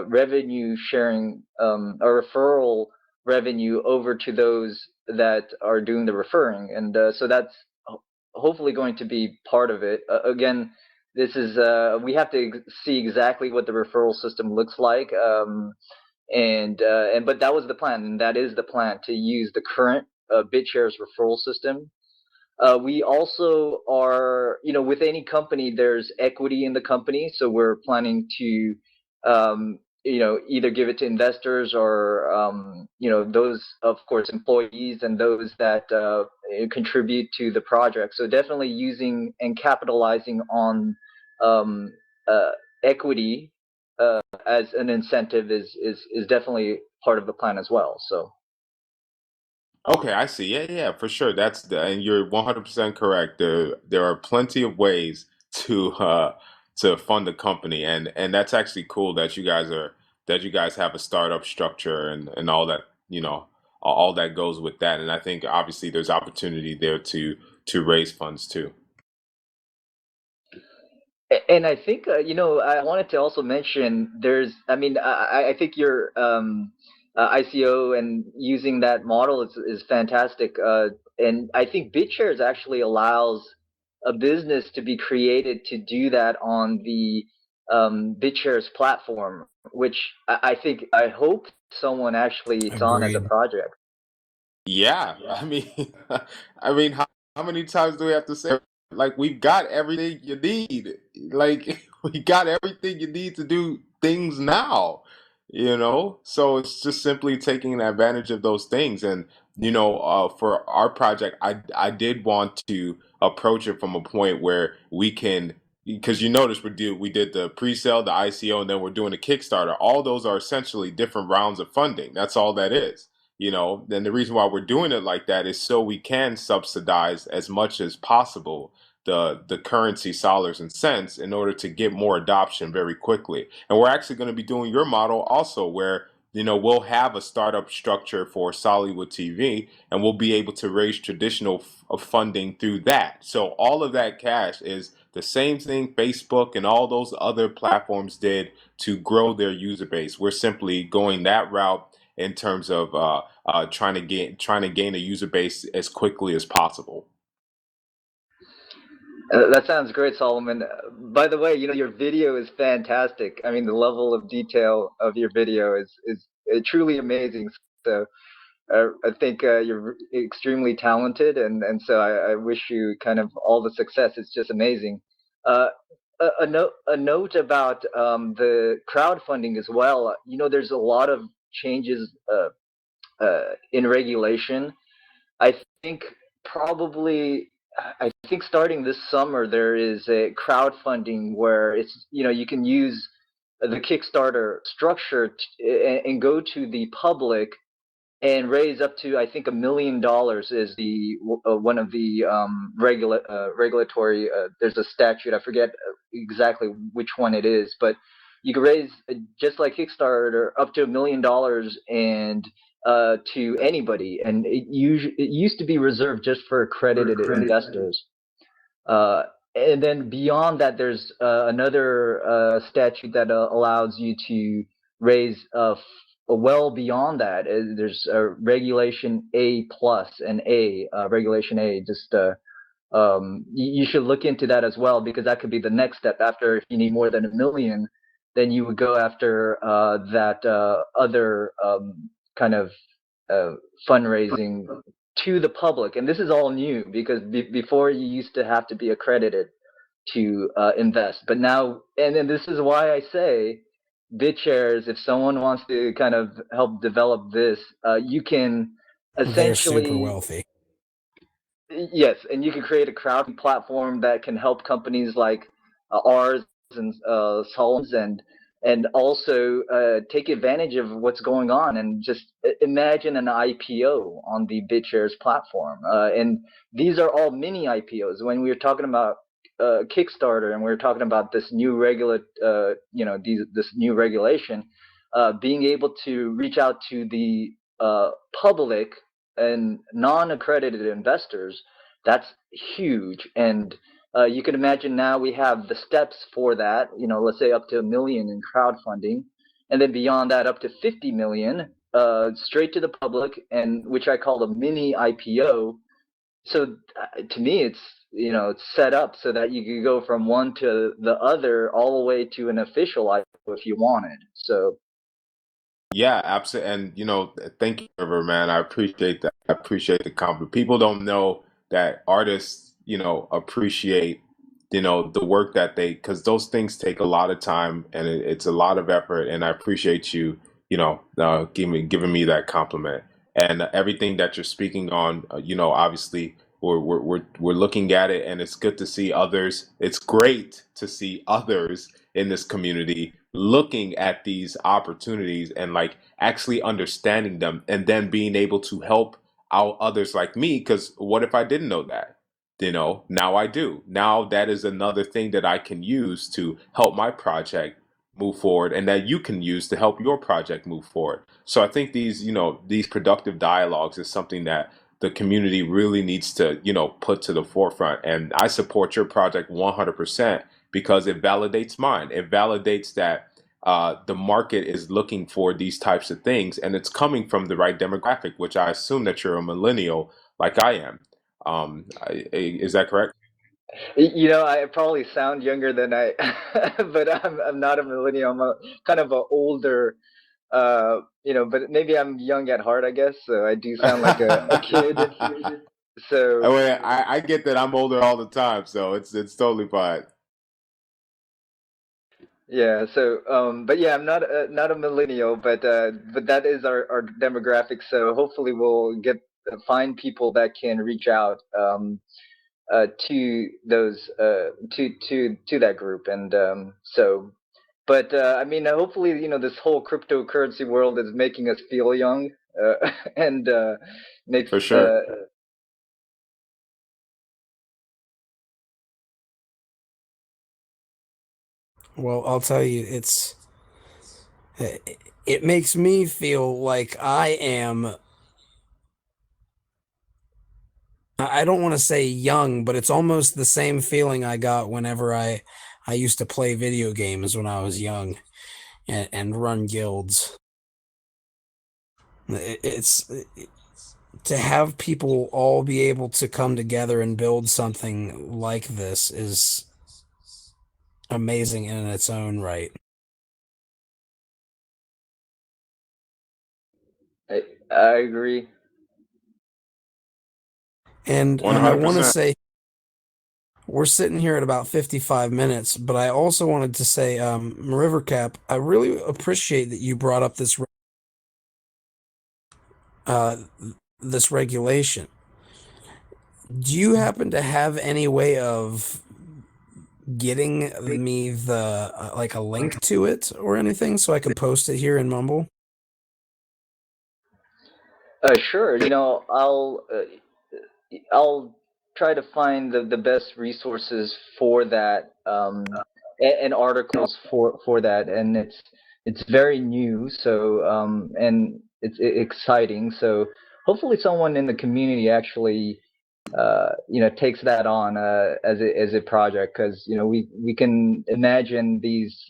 revenue sharing or referral revenue over to those that are doing the referring, and so that's hopefully going to be part of it. Again, this is we have to see exactly what the referral system looks like. And but that was the plan, and that is the plan, to use the current BitShares referral system. We also are, with any company, there's equity in the company, so we're planning to, either give it to investors or, those, of course, employees and those that contribute to the project. So definitely using and capitalizing on um, uh, equity as an incentive is definitely part of the plan as well. So. Okay, I see. Yeah, yeah, for sure. And you're 100% correct. There are plenty of ways to fund a company, and that's actually cool that you guys have a startup structure and all that, all that goes with that. And I think obviously there's opportunity there to raise funds too. And I think, I wanted to also mention I mean, I think your ICO and using that model is fantastic. And I think BitShares actually allows a business to be created to do that on the BitShares platform, which I hope someone actually it's on as a Agreed. project. Yeah, I mean, how many times do we have to say, like, we've got everything you need? Like, we got everything you need to do things now, So it's just simply taking advantage of those things. And, for our project, I did want to approach it from a point where we can, because you notice we did the pre-sale, the ICO, and then we're doing a Kickstarter. All those are essentially different rounds of funding. That's all that is. Then the reason why we're doing it like that is so we can subsidize as much as possible the currency dollars and cents in order to get more adoption very quickly. And we're actually going to be doing your model also, where we'll have a startup structure for Sollywood TV, and we'll be able to raise traditional funding through that. So all of that cash is the same thing Facebook and all those other platforms did to grow their user base. We're simply going that route in terms of trying to gain a user base as quickly as possible. That sounds great, Solomon. By the way, your video is fantastic. I mean, the level of detail of your video is truly amazing. So I think you're extremely talented, and so I wish you kind of all the success. It's just amazing. Uh, a note about the crowdfunding as well. There's a lot of changes in regulation. I think probably I think starting this summer there is a crowdfunding where it's you can use the Kickstarter structure and go to the public and raise up to, I think, $1 million is the one of the regulatory. There's a statute. I forget exactly which one it is, but you can raise just like Kickstarter up to $1 million, and to anybody, and it used to be reserved just for accredited investors. And then beyond that, there's another statute that allows you to raise well beyond that. There's Regulation A plus and Regulation A. Just you should look into that as well, because that could be the next step. After, if you need more than $1 million, then you would go after that other kind of fundraising to the public. And this is all new, because before you used to have to be accredited to invest. But now, and then this is why I say BitShares, if someone wants to kind of help develop this, you can essentially... They're super wealthy. Yes, and you can create a crowdfunding platform that can help companies like ours and Solom's, and also take advantage of what's going on, and just imagine an IPO on the BitShares platform. And these are all mini IPOs. When we were talking about Kickstarter, and we were talking about this new this new regulation, being able to reach out to the public and non-accredited investors, that's huge. And you can imagine now we have the steps for that, let's say up to $1 million in crowdfunding, and then beyond that up to 50 million straight to the public, and which I call a mini IPO. So to me, it's set up so that you could go from one to the other, all the way to an official IPO if you wanted. So Yeah, absolutely. And thank you, River, man. I appreciate that. I appreciate the compliment. People don't know that artists, appreciate, the work that because those things take a lot of time, and it's a lot of effort. And I appreciate you, giving me that compliment, and everything that you're speaking on. Obviously, we're looking at it, and it's good to see others. It's great to see others in this community looking at these opportunities and like actually understanding them, and then being able to help out others like me. Because what if I didn't know that? Now I do. Now that is another thing that I can use to help my project move forward, and that you can use to help your project move forward. So I think these productive dialogues is something that the community really needs to, put to the forefront. And I support your project 100%, because it validates mine. It validates that the market is looking for these types of things, and it's coming from the right demographic, which I assume that you're a millennial like I am. Is that correct? I probably sound younger than I, but I'm not a millennial. I'm kind of an older, but maybe I'm young at heart, I guess. So I do sound like a kid. So I get that. I'm older all the time, so it's totally fine. yeah. So but yeah, I'm not a millennial, but that is our demographic. So hopefully we'll find people that can reach out to those to that group. And so, but I mean, hopefully this whole cryptocurrency world is making us feel young, and makes For sure. Well, I'll tell you, it makes me feel like I don't want to say young, but it's almost the same feeling I got whenever I used to play video games when I was young and run guilds. It's to have people all be able to come together and build something like this is amazing in its own right. I agree. And I want to 100%. say we're sitting here at about 55 minutes, but I also wanted to say, Merivercap, I really appreciate that you brought up uh, this regulation. Do you happen to have any way of getting me the like a link to it or anything so I can post it here in Mumble? Sure. I'll try to find the best resources for that, and articles for that. And it's very new. So and it's exciting. So hopefully someone in the community actually takes that on as a project, because we can imagine these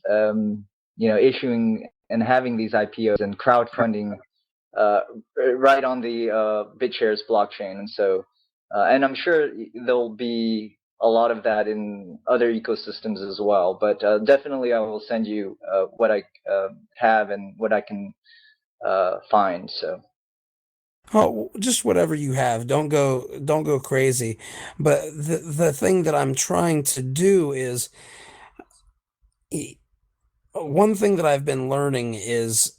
issuing and having these IPOs and crowdfunding uh, right on the BitShares blockchain. And so and I'm sure there'll be a lot of that in other ecosystems as well, but definitely I will send you what I have and what I can find. So Oh, just whatever you have. Don't go crazy. But the thing that I'm trying to do is one thing that I've been learning is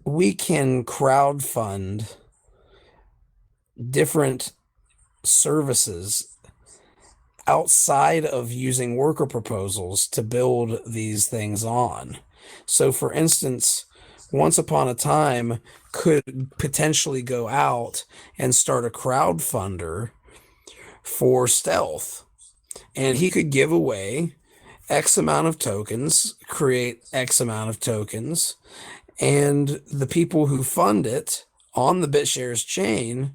we can crowdfund different services outside of using worker proposals to build these things on. So, for instance, once upon a time could potentially go out and start a crowdfunder for stealth, and he could give away X amount of tokens, create X amount of tokens, and the people who fund it on the BitShares chain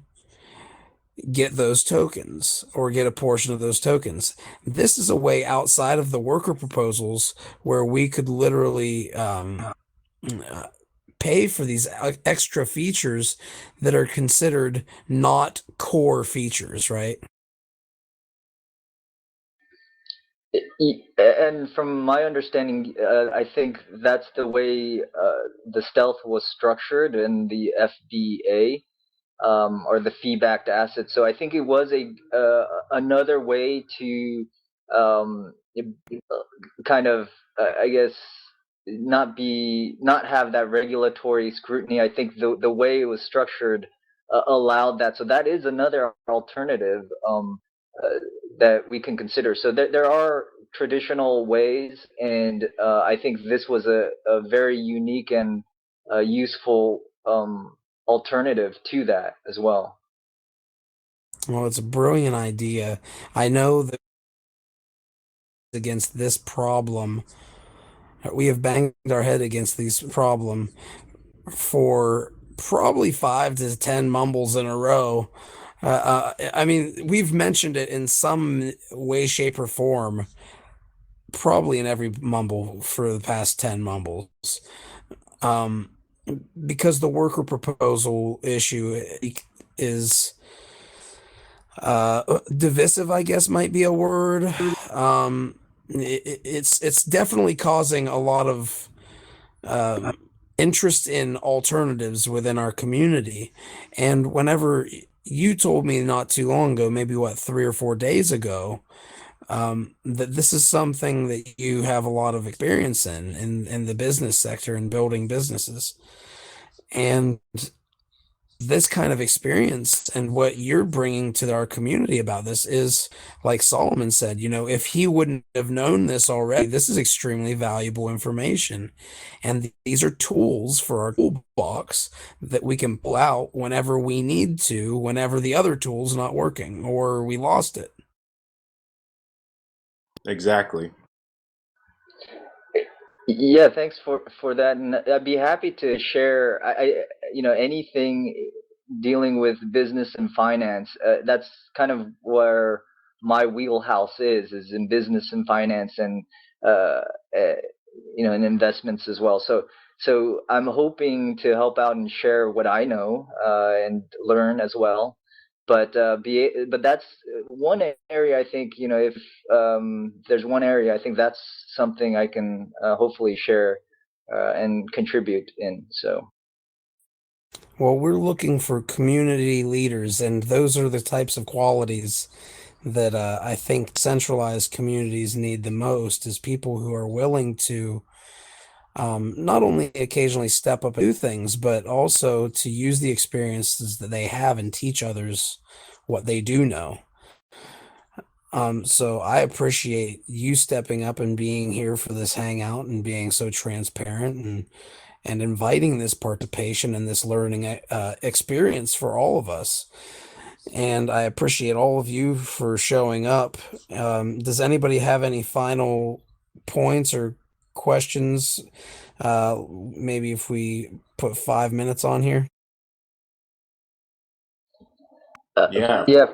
get those tokens or get a portion of those tokens. This is a way outside of the worker proposals where we could literally pay for these extra features that are considered not core features, right? And from my understanding, I think that's the way the stealth was structured in the FBA, or the fee-backed asset. So I think it was a another way to um, kind of, I guess, not have that regulatory scrutiny. I think the way it was structured allowed that. So that is another alternative uh, that we can consider. So there are traditional ways, and I think this was a very unique and useful alternative to that as well. Well, it's a brilliant idea. I know that against this problem, we have banged our head against this problem for probably 5 to 10 mumbles in a row. I mean, we've mentioned it in some way, shape, or form, probably in every mumble for the past 10 mumbles. Um, because the worker proposal issue is divisive, I guess might be a word. It's definitely causing a lot of um, interest in alternatives within our community. And whenever you told me not too long ago, maybe what, 3 or 4 days ago, that this is something that you have a lot of experience in the business sector and building businesses. And this kind of experience and what you're bringing to our community about this is, like Solomon said, if he wouldn't have known this already, this is extremely valuable information. And these are tools for our toolbox that we can pull out whenever we need to, whenever the other tool's not working or we lost it. Exactly. Yeah, thanks for that, and I'd be happy to share. Anything dealing with business and finance. That's kind of where my wheelhouse is in business and finance, and uh, uh, in investments as well. So I'm hoping to help out and share what I know and learn as well. But that's one area. I think, if there's one area, I think that's something I can hopefully share and contribute in. So Well, we're looking for community leaders, and those are the types of qualities that I think centralized communities need the most, is people who are willing to not only occasionally step up and do things, but also to use the experiences that they have and teach others what they do know. So I appreciate you stepping up and being here for this hangout and being so transparent and inviting this participation and this learning experience for all of us. And I appreciate all of you for showing up. Does anybody have any final points or questions. Maybe if we put 5 minutes on here. Yeah. Yeah,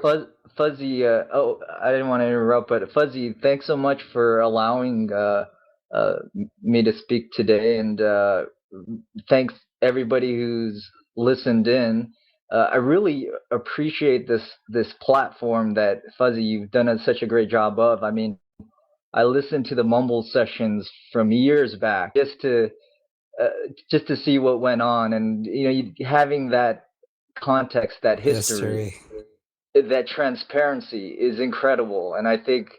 Fuzzy. I didn't want to interrupt, but Fuzzy, thanks so much for allowing me to speak today, and thanks everybody who's listened in. I really appreciate this platform that Fuzzy you've done such a great job of. I mean, I listened to the Mumble sessions from years back uh, just to see what went on, and having that context, that history, History. that transparency is incredible. And I think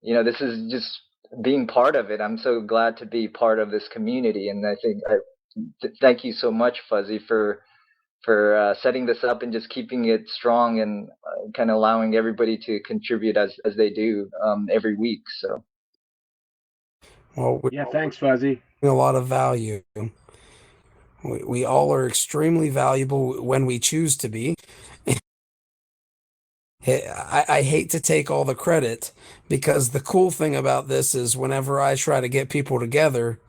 this is just being part of it. I'm so glad to be part of this community, and I think thank you so much, Fuzzy, for setting this up and just keeping it strong and kind of allowing everybody to contribute as they do every week. So Well, Yeah, thanks, Fuzzy. a lot of value. We all are extremely valuable when we choose to be. I hate to take all the credit because the cool thing about this is whenever I try to get people together,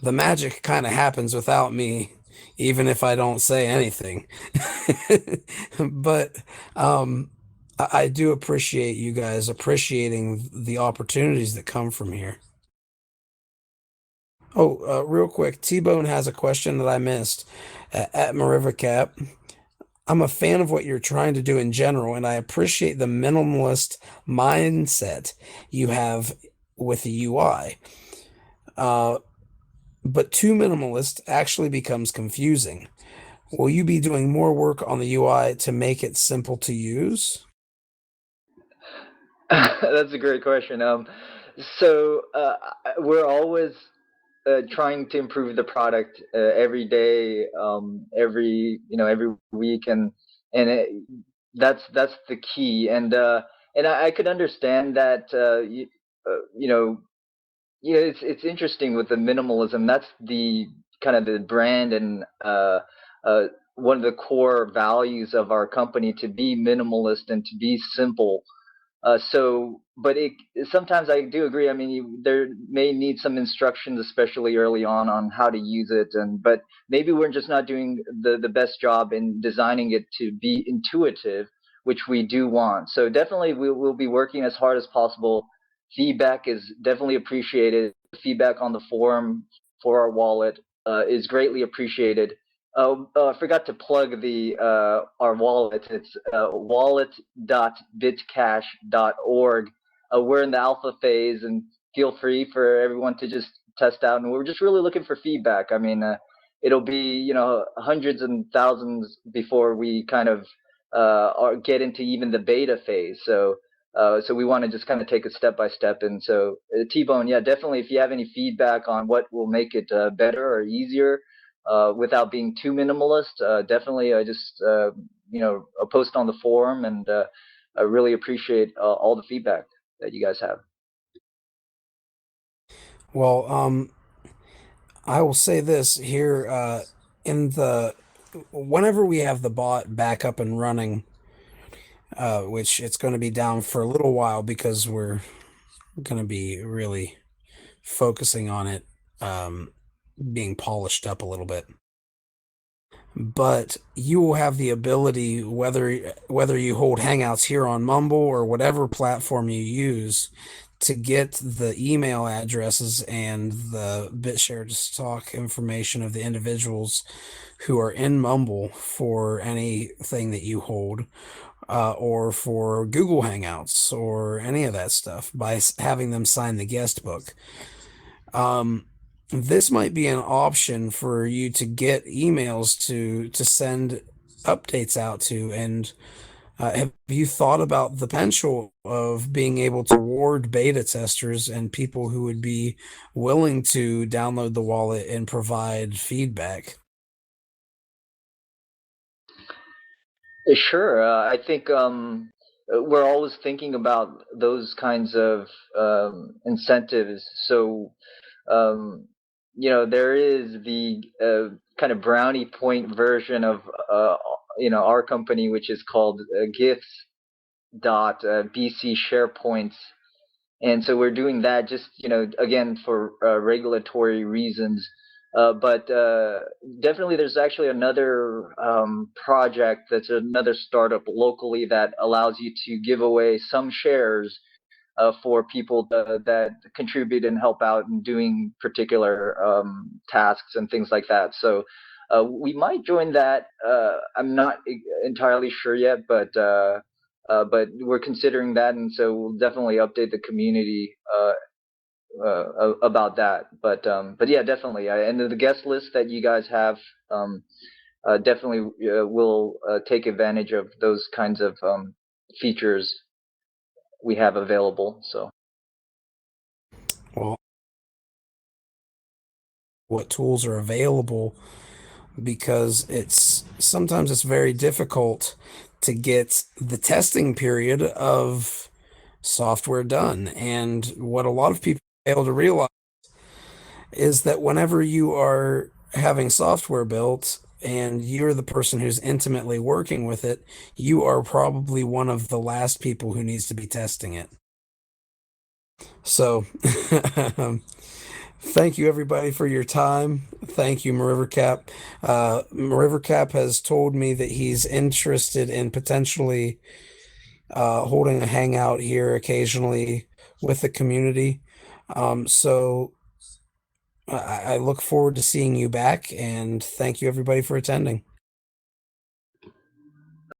the magic kind of happens without me, even if I don't say anything. But I do appreciate you guys appreciating the opportunities that come from here. Oh, real quick, T-Bone has a question that I missed at Merivercap. I'm a fan of what you're trying to do in general, and I appreciate the minimalist mindset you have with the UI. But too minimalist actually becomes confusing. Will you be doing more work on the UI to make it simple to use? that's a great question. So we're always trying to improve the product every day, every week, and that's the key. And I could understand that. It's interesting with the minimalism. That's the kind of the brand and one of the core values of our company, to be minimalist and to be simple. But sometimes I do agree. I mean, there may need some instructions, especially early on how to use it, but maybe we're just not doing the best job in designing it to be intuitive, which we do want. So definitely, we'll be working as hard as possible. Feedback is definitely appreciated. Feedback on the forum for our wallet is greatly appreciated. I forgot to plug the our wallet. It's wallet.bitcash.org. We're in the alpha phase, and feel free for everyone to just test out. And we're just really looking for feedback. I mean, it'll be hundreds and thousands before we kind of get into even the beta phase. So we want to just kind of take it step by step. And so T-Bone, yeah, definitely. If you have any feedback on what will make it better or easier, without being too minimalist, definitely just a post on the forum, and I really appreciate all the feedback that you guys have. Well, I will say this here, in the whenever we have the bot back up and running, which it's going to be down for a little while because we're going to be really focusing on it being polished up a little bit. But you will have the ability, whether you hold Hangouts here on Mumble or whatever platform you use, to get the email addresses and the BitShare stock information of the individuals who are in Mumble for anything that you hold, or for Google Hangouts or any of that stuff by having them sign the guest book. This might be an option for you to get emails to send updates out to. And have you thought about the potential of being able to reward beta testers and people who would be willing to download the wallet and provide feedback? Sure. I think we're always thinking about those kinds of incentives. So there is the kind of brownie point version of our company, which is called gifts dot bc sharepoints. And so we're doing that just, again, for regulatory reasons. But definitely there's actually another project that's another startup locally that allows you to give away some shares for people that contribute and help out in doing particular tasks and things like that. So we might join that. I'm not entirely sure yet, but we're considering that, and so we'll definitely update the community about that. But yeah, definitely. And the guest list that you guys have, definitely will take advantage of those kinds of features we have available. So. Well, what tools are available, because sometimes it's very difficult to get the testing period of software done. And what a lot of people fail to realize is that whenever you are having software built and you're the person who's intimately working with it, you are probably one of the last people who needs to be testing it. So, thank you everybody for your time. Thank you, Merivercap. Merivercap has told me that he's interested in potentially holding a hangout here occasionally with the community. So I look forward to seeing you back, and thank you everybody for attending.